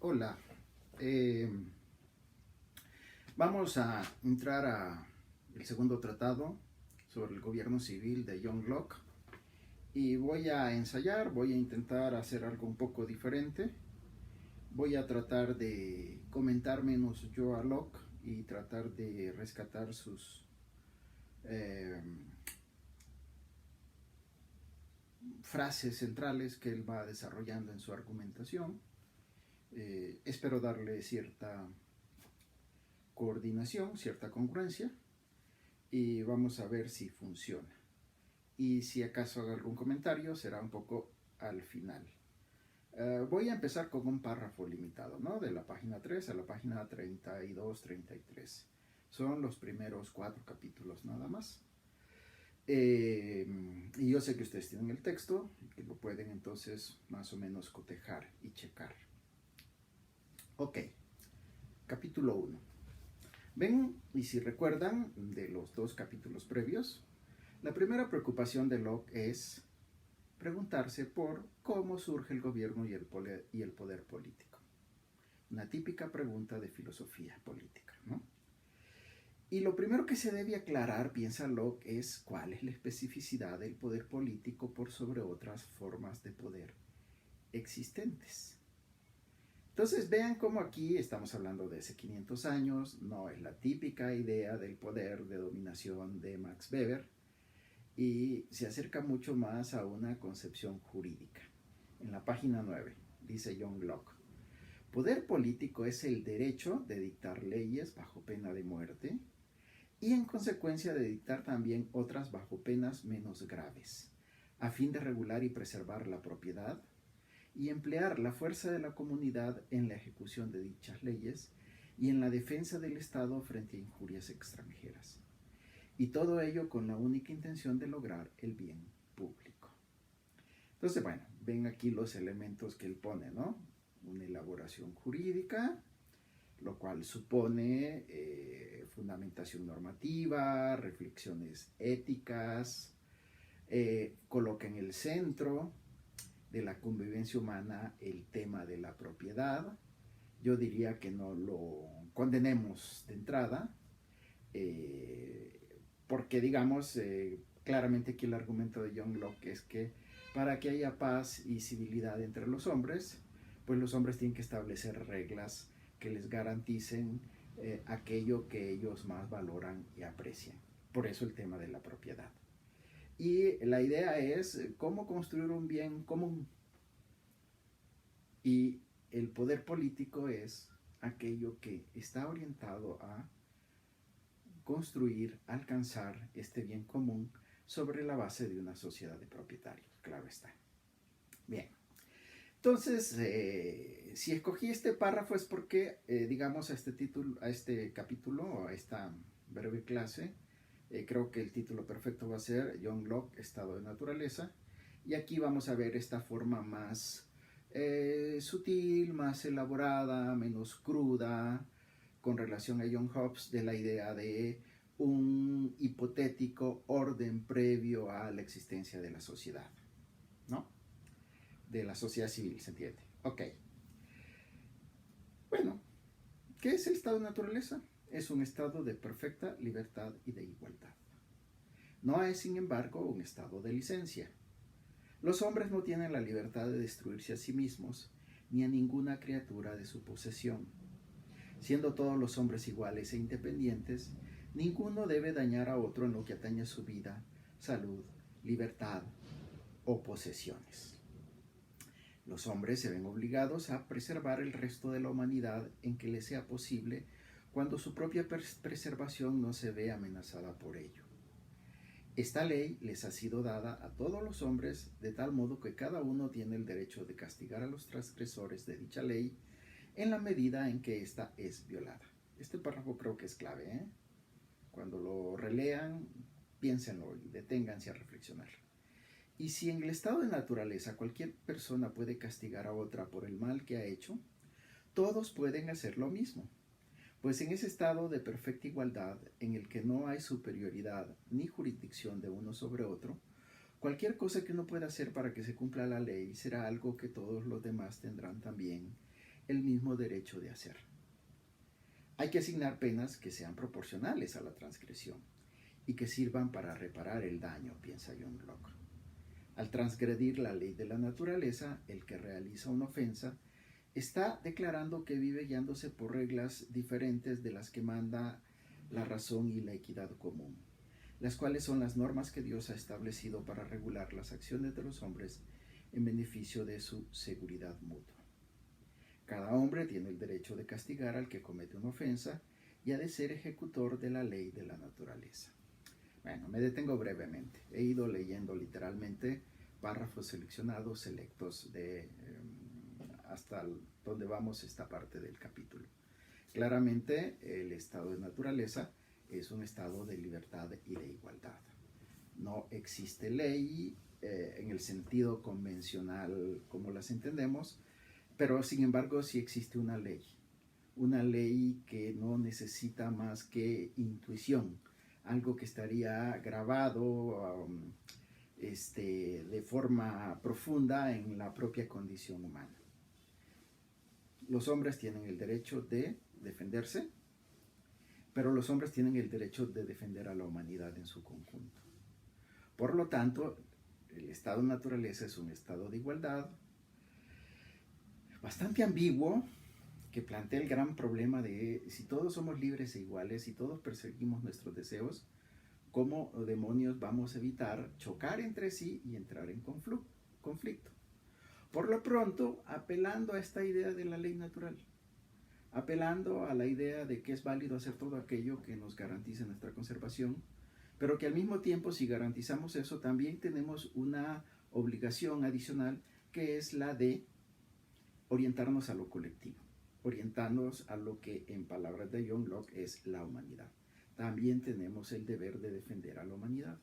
Hola, eh, vamos a entrar a el segundo tratado sobre el gobierno civil de John Locke y voy a intentar hacer algo un poco diferente. Voy a tratar de comentar menos yo a Locke y tratar de rescatar sus eh, frases centrales que él va desarrollando en su argumentación. Espero darle cierta coordinación, cierta congruencia y vamos a ver si funciona. Y si acaso hago algún comentario será un poco al final. Voy a empezar con un párrafo limitado, ¿no? De la página 3 a la página 32-33. Son los primeros 4 capítulos nada más. Y yo sé que ustedes tienen el texto y que lo pueden entonces más o menos cotejar y checar. Ok, capítulo 1. Ven, y si recuerdan de los 2 capítulos previos, la primera preocupación de Locke es preguntarse por cómo surge el gobierno y el poder político. Una típica pregunta de filosofía política, ¿no? Y lo primero que se debe aclarar, piensa Locke, es cuál es la especificidad del poder político por sobre otras formas de poder existentes. Entonces vean cómo aquí estamos hablando de hace 500 años, no es la típica idea del poder de dominación de Max Weber y se acerca mucho más a una concepción jurídica. En la página 9 dice John Locke: poder político es el derecho de dictar leyes bajo pena de muerte y en consecuencia de dictar también otras bajo penas menos graves, a fin de regular y preservar la propiedad y emplear la fuerza de la comunidad en la ejecución de dichas leyes y en la defensa del Estado frente a injurias extranjeras. Y todo ello con la única intención de lograr el bien público. Entonces, bueno, ven aquí los elementos que él pone, ¿no? Una elaboración jurídica, lo cual supone fundamentación normativa, reflexiones éticas, coloca en el centro de la convivencia humana el tema de la propiedad. Yo diría que no lo condenemos de entrada, porque digamos, claramente aquí el argumento de John Locke es que para que haya paz y civilidad entre los hombres, pues los hombres tienen que establecer reglas que les garanticen aquello que ellos más valoran y aprecian. Por eso el tema de la propiedad. Y la idea es cómo construir un bien común. Y el poder político es aquello que está orientado a construir, alcanzar este bien común sobre la base de una sociedad de propietarios, claro está. Bien, entonces, si escogí este párrafo es porque, digamos, a este capítulo, a esta breve clase, creo que el título perfecto va a ser John Locke, Estado de Naturaleza, y aquí vamos a ver esta forma más sutil, más elaborada, menos cruda, con relación a John Hobbes, de la idea de un hipotético orden previo a la existencia de la sociedad, ¿no? De la sociedad civil, ¿se entiende? Ok. Bueno, ¿qué es el estado de naturaleza? Es un estado de perfecta libertad y de igualdad. No es, sin embargo, un estado de licencia. Los hombres no tienen la libertad de destruirse a sí mismos ni a ninguna criatura de su posesión. Siendo todos los hombres iguales e independientes, ninguno debe dañar a otro en lo que atañe a su vida, salud, libertad o posesiones. Los hombres se ven obligados a preservar el resto de la humanidad en que les sea posible cuando su propia preservación no se ve amenazada por ello. Esta ley les ha sido dada a todos los hombres de tal modo que cada uno tiene el derecho de castigar a los transgresores de dicha ley en la medida en que ésta es violada. Este párrafo creo que es clave, ¿eh? Cuando lo relean, piénsenlo y deténganse a reflexionar. Y si en el estado de naturaleza cualquier persona puede castigar a otra por el mal que ha hecho, todos pueden hacer lo mismo. Pues en ese estado de perfecta igualdad, en el que no hay superioridad ni jurisdicción de uno sobre otro, cualquier cosa que uno pueda hacer para que se cumpla la ley será algo que todos los demás tendrán también el mismo derecho de hacer. Hay que asignar penas que sean proporcionales a la transgresión y que sirvan para reparar el daño, piensa John Locke. Al transgredir la ley de la naturaleza, el que realiza una ofensa está declarando que vive guiándose por reglas diferentes de las que manda la razón y la equidad común, las cuales son las normas que Dios ha establecido para regular las acciones de los hombres en beneficio de su seguridad mutua. Cada hombre tiene el derecho de castigar al que comete una ofensa y ha de ser ejecutor de la ley de la naturaleza. Bueno, me detengo brevemente. He ido leyendo literalmente párrafos seleccionados, selectos de hasta donde vamos esta parte del capítulo. Claramente, el estado de naturaleza es un estado de libertad y de igualdad. No existe ley en el sentido convencional como las entendemos, pero sin embargo sí existe una ley que no necesita más que intuición, algo que estaría grabado de forma profunda en la propia condición humana. Los hombres tienen el derecho de defenderse, pero los hombres tienen el derecho de defender a la humanidad en su conjunto. Por lo tanto, el estado de naturaleza es un estado de igualdad bastante ambiguo, que plantea el gran problema de si todos somos libres e iguales, si todos perseguimos nuestros deseos, ¿cómo demonios vamos a evitar chocar entre sí y entrar en conflicto? Por lo pronto, apelando a esta idea de la ley natural, apelando a la idea de que es válido hacer todo aquello que nos garantice nuestra conservación, pero que al mismo tiempo, si garantizamos eso, también tenemos una obligación adicional, que es la de orientarnos a lo colectivo, orientarnos a lo que en palabras de John Locke es la humanidad. También tenemos el deber de defender a la humanidad,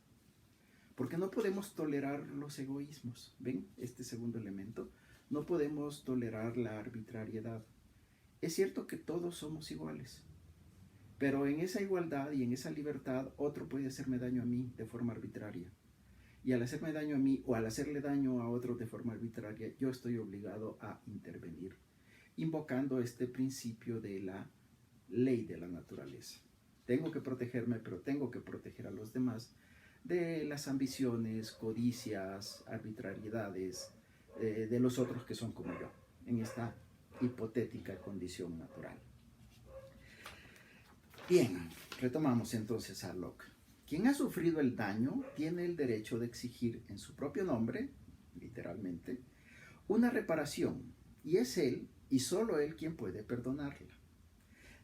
porque no podemos tolerar los egoísmos. ¿Ven? Este segundo elemento, no podemos tolerar la arbitrariedad. Es cierto que todos somos iguales, pero en esa igualdad y en esa libertad otro puede hacerme daño a mí de forma arbitraria. Y al hacerme daño a mí o al hacerle daño a otro de forma arbitraria, yo estoy obligado a intervenir, invocando este principio de la ley de la naturaleza. Tengo que protegerme, pero tengo que proteger a los demás de las ambiciones, codicias, arbitrariedades de los otros que son como yo, en esta hipotética condición natural. Bien, retomamos entonces a Locke. Quien ha sufrido el daño tiene el derecho de exigir en su propio nombre, literalmente, una reparación, y es él y solo él quien puede perdonarla.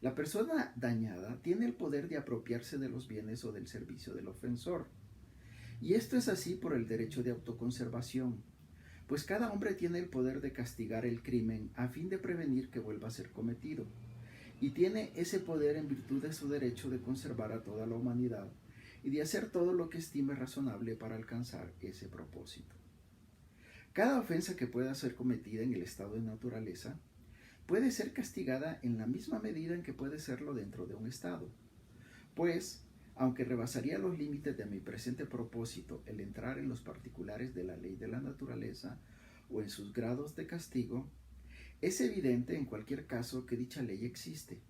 La persona dañada tiene el poder de apropiarse de los bienes o del servicio del ofensor. Y esto es así por el derecho de autoconservación, pues cada hombre tiene el poder de castigar el crimen a fin de prevenir que vuelva a ser cometido, y tiene ese poder en virtud de su derecho de conservar a toda la humanidad y de hacer todo lo que estime razonable para alcanzar ese propósito. Cada ofensa que pueda ser cometida en el estado de naturaleza puede ser castigada en la misma medida en que puede serlo dentro de un estado, pues, aunque rebasaría los límites de mi presente propósito el entrar en los particulares de la ley de la naturaleza o en sus grados de castigo, es evidente en cualquier caso que dicha ley existe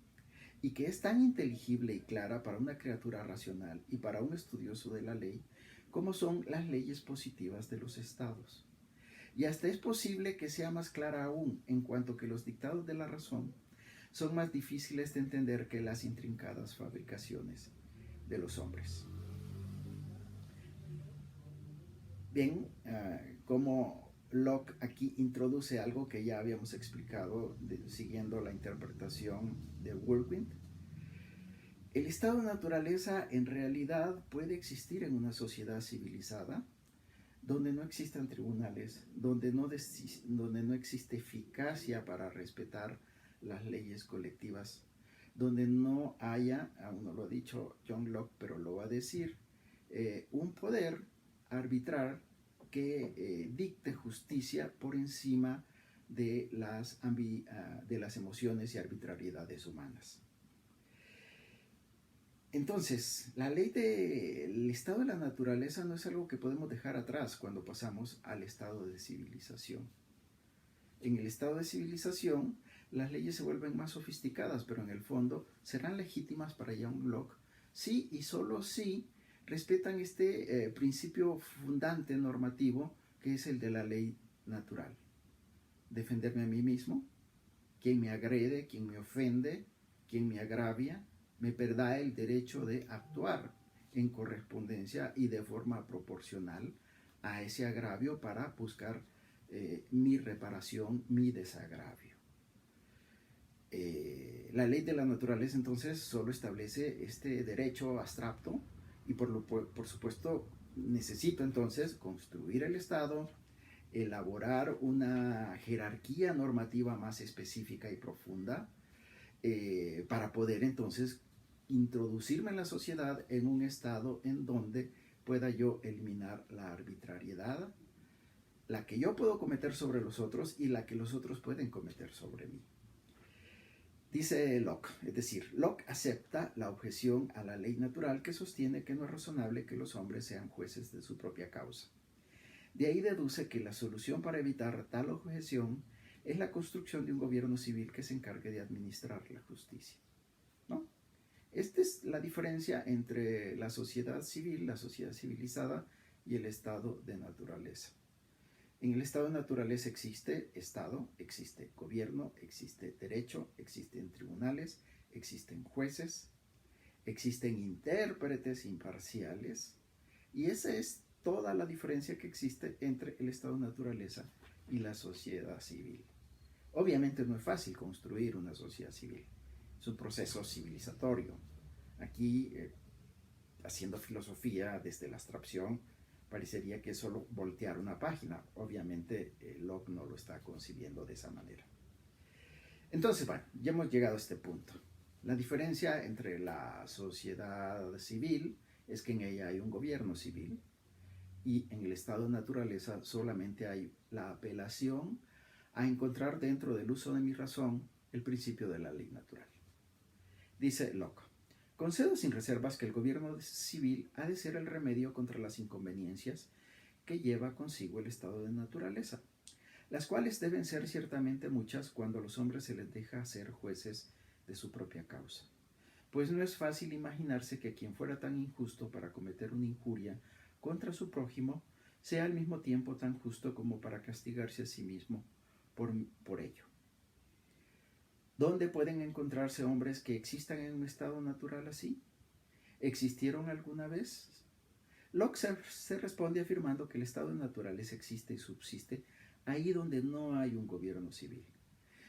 y que es tan inteligible y clara para una criatura racional y para un estudioso de la ley como son las leyes positivas de los estados. Y hasta es posible que sea más clara aún, en cuanto que los dictados de la razón son más difíciles de entender que las intrincadas fabricaciones de los hombres. Bien, como Locke aquí introduce algo que ya habíamos explicado siguiendo la interpretación de Woolwind. El estado de naturaleza en realidad puede existir en una sociedad civilizada donde no existan tribunales, donde no existe eficacia para respetar las leyes colectivas, donde no haya, aún no lo ha dicho John Locke, pero lo va a decir, un poder arbitrar que dicte justicia por encima de las emociones y arbitrariedades humanas. Entonces, la ley del estado de la naturaleza no es algo que podemos dejar atrás cuando pasamos al estado de civilización. En el estado de civilización, las leyes se vuelven más sofisticadas, pero en el fondo serán legítimas para John Locke si y solo si respetan este principio fundante normativo que es el de la ley natural. Defenderme a mí mismo, quien me agrede, quien me ofende, quien me agravia, me da el derecho de actuar en correspondencia y de forma proporcional a ese agravio para buscar mi reparación, mi desagravio. La ley de la naturaleza entonces solo establece este derecho abstracto y por supuesto necesito entonces construir el Estado, elaborar una jerarquía normativa más específica y profunda para poder entonces introducirme en la sociedad en un estado en donde pueda yo eliminar la arbitrariedad, la que yo puedo cometer sobre los otros y la que los otros pueden cometer sobre mí. Dice Locke, es decir, Locke acepta la objeción a la ley natural que sostiene que no es razonable que los hombres sean jueces de su propia causa. De ahí deduce que la solución para evitar tal objeción es la construcción de un gobierno civil que se encargue de administrar la justicia, ¿no? Esta es la diferencia entre la sociedad civil, la sociedad civilizada y el estado de naturaleza. En el estado de naturaleza existe Estado, existe gobierno, existe derecho, existen tribunales, existen jueces, existen intérpretes imparciales, y esa es toda la diferencia que existe entre el estado de naturaleza y la sociedad civil. Obviamente no es fácil construir una sociedad civil, es un proceso civilizatorio. Aquí, haciendo filosofía desde la abstracción, parecería que es solo voltear una página. Obviamente Locke no lo está concibiendo de esa manera. Entonces, bueno, ya hemos llegado a este punto. La diferencia entre la sociedad civil es que en ella hay un gobierno civil y en el estado de naturaleza solamente hay la apelación a encontrar dentro del uso de mi razón el principio de la ley natural. Dice Locke: concedo sin reservas que el gobierno civil ha de ser el remedio contra las inconveniencias que lleva consigo el estado de naturaleza, las cuales deben ser ciertamente muchas cuando a los hombres se les deja ser jueces de su propia causa. Pues no es fácil imaginarse que quien fuera tan injusto para cometer una injuria contra su prójimo sea al mismo tiempo tan justo como para castigarse a sí mismo por ello. ¿Dónde pueden encontrarse hombres que existan en un estado natural así? ¿Existieron alguna vez? Locke se responde afirmando que el estado de naturaleza existe y subsiste ahí donde no hay un gobierno civil.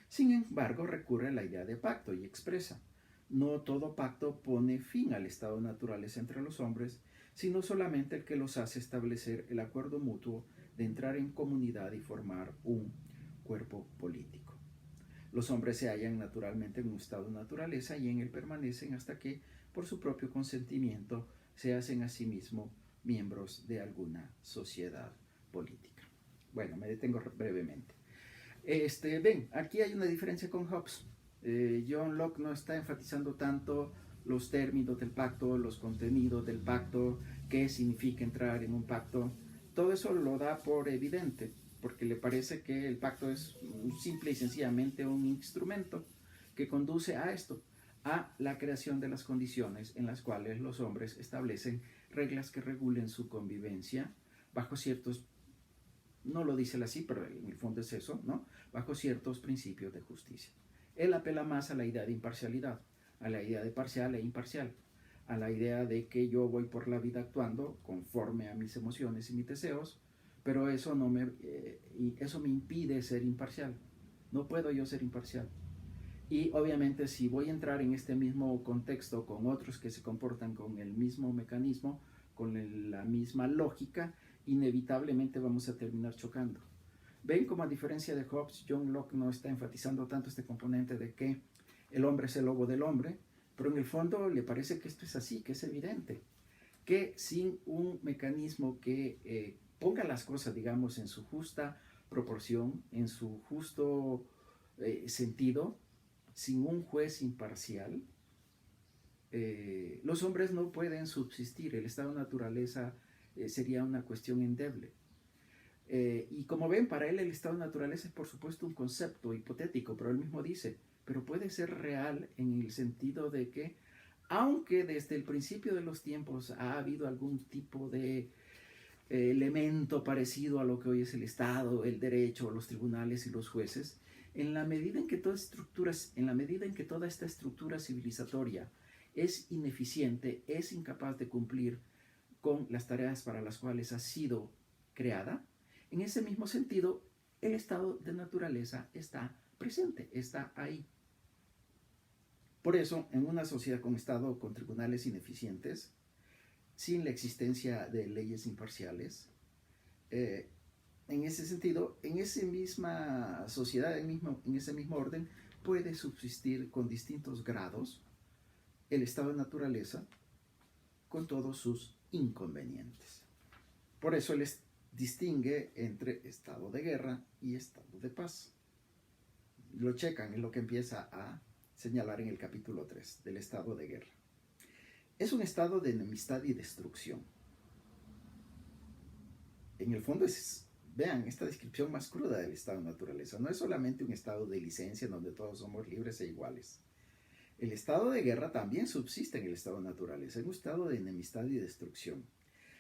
Sin embargo, recurre a la idea de pacto y expresa: no todo pacto pone fin al estado de naturaleza entre los hombres, sino solamente el que los hace establecer el acuerdo mutuo de entrar en comunidad y formar un cuerpo político. Los hombres se hallan naturalmente en un estado de naturaleza y en él permanecen hasta que, por su propio consentimiento, se hacen a sí mismos miembros de alguna sociedad política. Bueno, me detengo brevemente. Ven, aquí hay una diferencia con Hobbes. John Locke no está enfatizando tanto los términos del pacto, los contenidos del pacto, qué significa entrar en un pacto. Todo eso lo da por evidente, porque le parece que el pacto es simple y sencillamente un instrumento que conduce a esto, a la creación de las condiciones en las cuales los hombres establecen reglas que regulen su convivencia bajo ciertos, no lo dice él así, pero en el fondo es eso, ¿no? Bajo ciertos principios de justicia. Él apela más a la idea de imparcialidad, a la idea de parcial e imparcial, a la idea de que yo voy por la vida actuando conforme a mis emociones y mis deseos, pero eso me impide ser imparcial. No puedo yo ser imparcial. Y obviamente si voy a entrar en este mismo contexto con otros que se comportan con el mismo mecanismo, con la misma lógica, inevitablemente vamos a terminar chocando. Ven como, a diferencia de Hobbes, John Locke no está enfatizando tanto este componente de que el hombre es el lobo del hombre, pero en el fondo le parece que esto es así, que es evidente, que sin un mecanismo que ponga las cosas, digamos, en su justa proporción, en su justo sentido, sin un juez imparcial, los hombres no pueden subsistir. El estado de naturaleza sería una cuestión endeble. Y como ven, para él el estado de naturaleza es por supuesto un concepto hipotético, pero él mismo dice, pero puede ser real en el sentido de que, aunque desde el principio de los tiempos ha habido algún tipo de elemento parecido a lo que hoy es el Estado, el derecho, los tribunales y los jueces, en la medida en que toda esta estructura civilizatoria es ineficiente, es incapaz de cumplir con las tareas para las cuales ha sido creada, en ese mismo sentido, el estado de naturaleza está presente, está ahí. Por eso, en una sociedad con Estado con tribunales ineficientes, sin la existencia de leyes imparciales, en ese sentido, en esa misma sociedad, en ese mismo orden, puede subsistir con distintos grados el estado de naturaleza con todos sus inconvenientes. Por eso él distingue entre estado de guerra y estado de paz. Lo checan, es lo que empieza a señalar en el capítulo 3 del estado de guerra. Es un estado de enemistad y destrucción. En el fondo vean esta descripción más cruda del estado de naturaleza. No es solamente un estado de licencia en donde todos somos libres e iguales. El estado de guerra también subsiste en el estado de naturaleza, en un estado de enemistad y destrucción.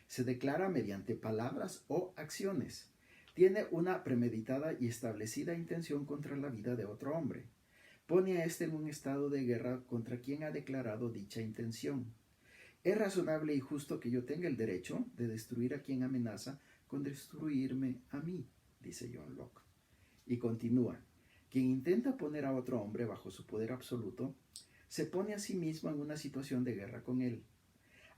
Se declara mediante palabras o acciones. Tiene una premeditada y establecida intención contra la vida de otro hombre. Pone a éste en un estado de guerra contra quien ha declarado dicha intención. Es razonable y justo que yo tenga el derecho de destruir a quien amenaza con destruirme a mí, dice John Locke. Y continúa, quien intenta poner a otro hombre bajo su poder absoluto, se pone a sí mismo en una situación de guerra con él.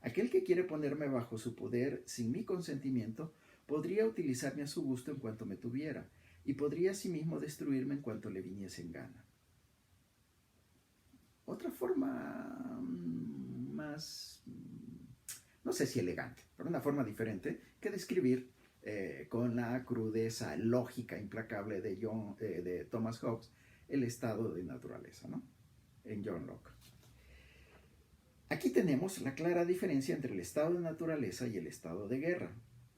Aquel que quiere ponerme bajo su poder sin mi consentimiento, podría utilizarme a su gusto en cuanto me tuviera, y podría asimismo destruirme en cuanto le viniese en gana. Otra forma más, no sé si elegante, pero una forma diferente que describir con la crudeza lógica implacable de Thomas Hobbes el estado de naturaleza, ¿no? En John Locke. Aquí tenemos la clara diferencia entre el estado de naturaleza y el estado de guerra,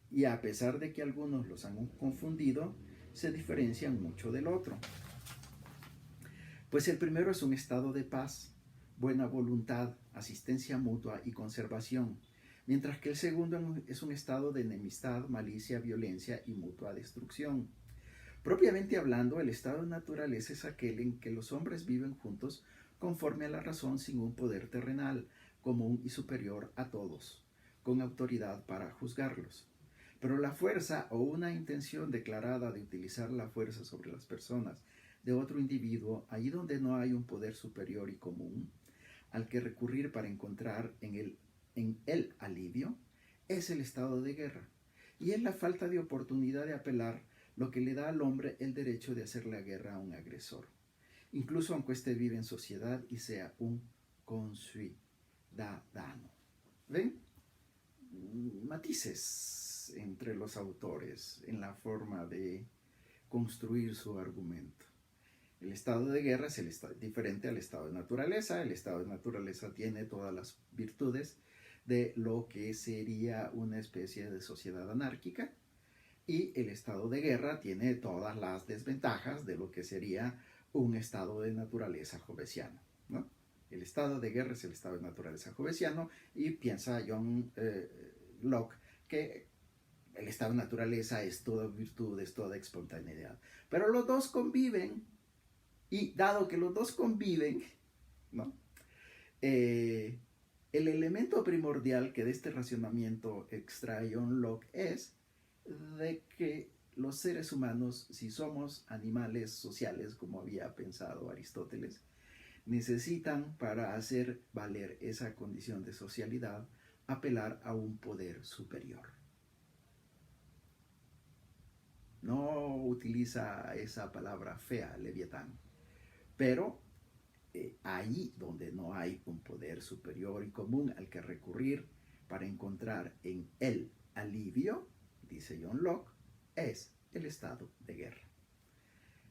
y a pesar de que algunos los han confundido, se diferencian mucho del otro. Pues el primero es un estado de paz, buena voluntad, asistencia mutua y conservación, mientras que el segundo es un estado de enemistad, malicia, violencia y mutua destrucción. Propiamente hablando, el estado de naturaleza es aquel en que los hombres viven juntos conforme a la razón sin un poder terrenal, común y superior a todos, con autoridad para juzgarlos. Pero la fuerza o una intención declarada de utilizar la fuerza sobre las personas de otro individuo, allí donde no hay un poder superior y común, al que recurrir para encontrar en el alivio, es el estado de guerra. Y es la falta de oportunidad de apelar lo que le da al hombre el derecho de hacer la guerra a un agresor, incluso aunque éste vive en sociedad y sea un consuidadano. ¿Ven? Matices entre los autores en la forma de construir su argumento. El estado de guerra es diferente al estado de naturaleza. El estado de naturaleza tiene todas las virtudes de lo que sería una especie de sociedad anárquica, y el estado de guerra tiene todas las desventajas de lo que sería un estado de naturaleza hobbesiano, ¿no? El estado de guerra es el estado de naturaleza hobbesiano, y piensa John Locke que el estado de naturaleza es toda virtud, es toda espontaneidad. Pero los dos conviven, y dado que los dos conviven, ¿no? El elemento primordial que de este racionamiento extrae John Locke es de que los seres humanos, si somos animales sociales, como había pensado Aristóteles, necesitan, para hacer valer esa condición de socialidad, apelar a un poder superior. No utiliza esa palabra fea, leviatán, pero ahí donde no hay un poder superior y común al que recurrir para encontrar en él alivio, dice John Locke, es el estado de guerra.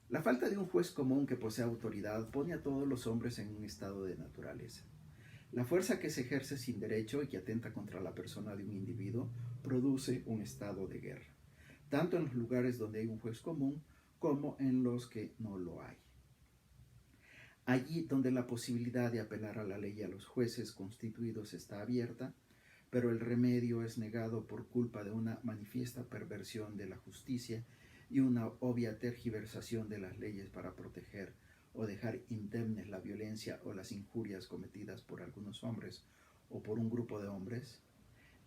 La falta de un juez común que posea autoridad pone a todos los hombres en un estado de naturaleza. La fuerza que se ejerce sin derecho y que atenta contra la persona de un individuo produce un estado de guerra. tanto en los lugares donde hay un juez común como en los que no lo hay. Allí donde la posibilidad de apelar a la ley y a los jueces constituidos está abierta, pero el remedio es negado por culpa de una manifiesta perversión de la justicia y una obvia tergiversación de las leyes para proteger o dejar indemnes la violencia o las injurias cometidas por algunos hombres o por un grupo de hombres,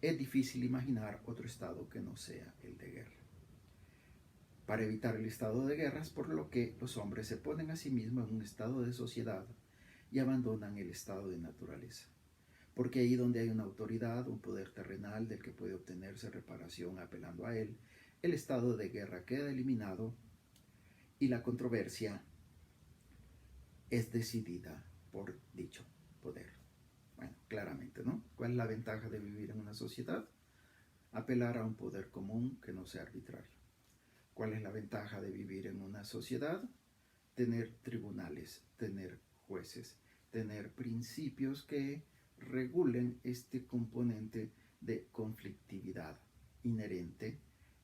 es difícil imaginar otro estado que no sea el de guerra. Para evitar el estado de guerra es por lo que los hombres se ponen a sí mismos en un estado de sociedad y abandonan el estado de naturaleza. Porque ahí donde hay una autoridad, un poder terrenal del que puede obtenerse reparación apelando a él, el estado de guerra queda eliminado y la controversia es decidida por dicho poder. Bueno, claramente, ¿no? ¿Cuál es la ventaja de vivir en una sociedad? Apelar a un poder común que no sea arbitrario. ¿Cuál es la ventaja de vivir en una sociedad? Tener tribunales, tener jueces, tener principios que regulen este componente de conflictividad inherente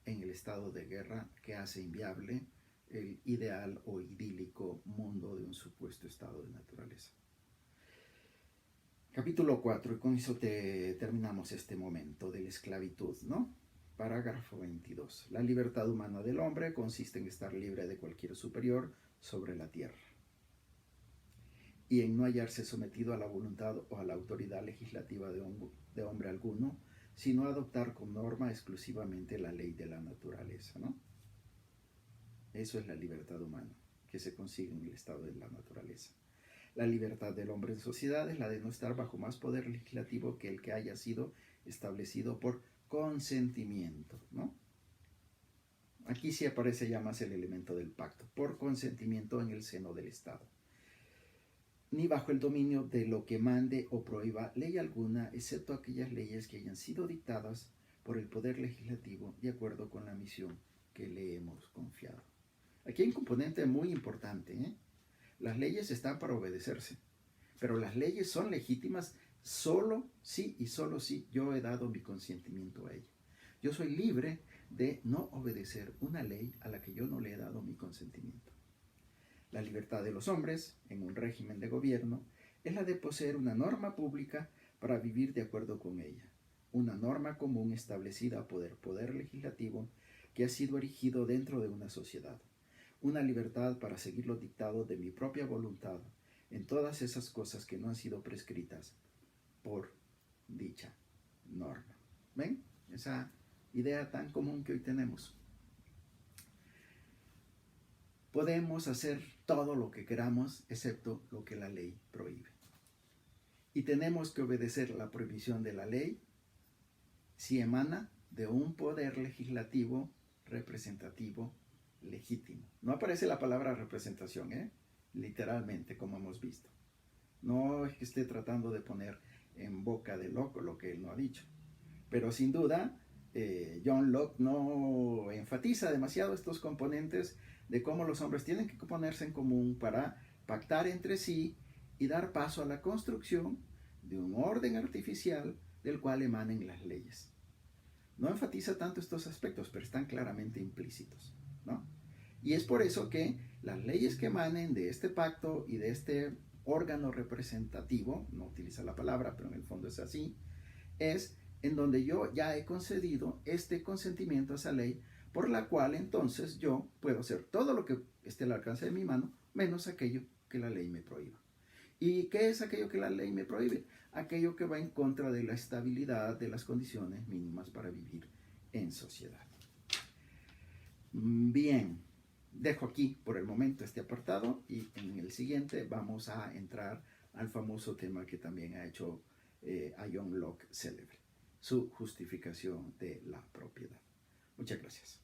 en el estado de guerra que hace inviable el ideal o idílico mundo de un supuesto estado de naturaleza. Capítulo 4, y con eso terminamos este momento de la esclavitud, ¿no? Parágrafo 22. La libertad humana del hombre consiste en estar libre de cualquier superior sobre la tierra y en no hallarse sometido a la voluntad o a la autoridad legislativa de hombre alguno, sino adoptar como norma exclusivamente la ley de la naturaleza, ¿no? Eso es la libertad humana, que se consigue en el estado de la naturaleza. La libertad del hombre en sociedad es la de no estar bajo más poder legislativo que el que haya sido establecido por consentimiento, ¿no? Aquí sí aparece ya más el elemento del pacto, por consentimiento en el seno del Estado, ni bajo el dominio de lo que mande o prohíba ley alguna, excepto aquellas leyes que hayan sido dictadas por el Poder Legislativo de acuerdo con la misión que le hemos confiado. Aquí hay un componente muy importante, ¿eh? Las leyes están para obedecerse, pero las leyes son legítimas solo si y solo si yo he dado mi consentimiento a ella. Yo soy libre de no obedecer una ley a la que yo no le he dado mi consentimiento. La libertad de los hombres, en un régimen de gobierno, es la de poseer una norma pública para vivir de acuerdo con ella, una norma común establecida por el poder legislativo que ha sido erigido dentro de una sociedad, una libertad para seguir los dictados de mi propia voluntad en todas esas cosas que no han sido prescritas por dicha norma. ¿Ven? Esa idea tan común que hoy tenemos. Podemos hacer todo lo que queramos, excepto lo que la ley prohíbe. Y tenemos que obedecer la prohibición de la ley si emana de un poder legislativo representativo legítimo. No aparece la palabra representación, literalmente, como hemos visto. No es que esté tratando de poner en boca de loco lo que él no ha dicho. Pero sin duda, John Locke no enfatiza demasiado estos componentes de cómo los hombres tienen que ponerse en común para pactar entre sí y dar paso a la construcción de un orden artificial del cual emanen las leyes. No enfatiza tanto estos aspectos, pero están claramente implícitos, ¿no? Y es por eso que las leyes que emanen de este pacto y de este órgano representativo, no utiliza la palabra, pero en el fondo es así, es en donde yo ya he concedido este consentimiento a esa ley, por la cual entonces yo puedo hacer todo lo que esté al alcance de mi mano, menos aquello que la ley me prohíba. ¿Y qué es aquello que la ley me prohíbe? Aquello que va en contra de la estabilidad de las condiciones mínimas para vivir en sociedad. Bien, dejo aquí por el momento este apartado y en el siguiente vamos a entrar al famoso tema que también ha hecho a John Locke célebre, su justificación de la propiedad. Muchas gracias.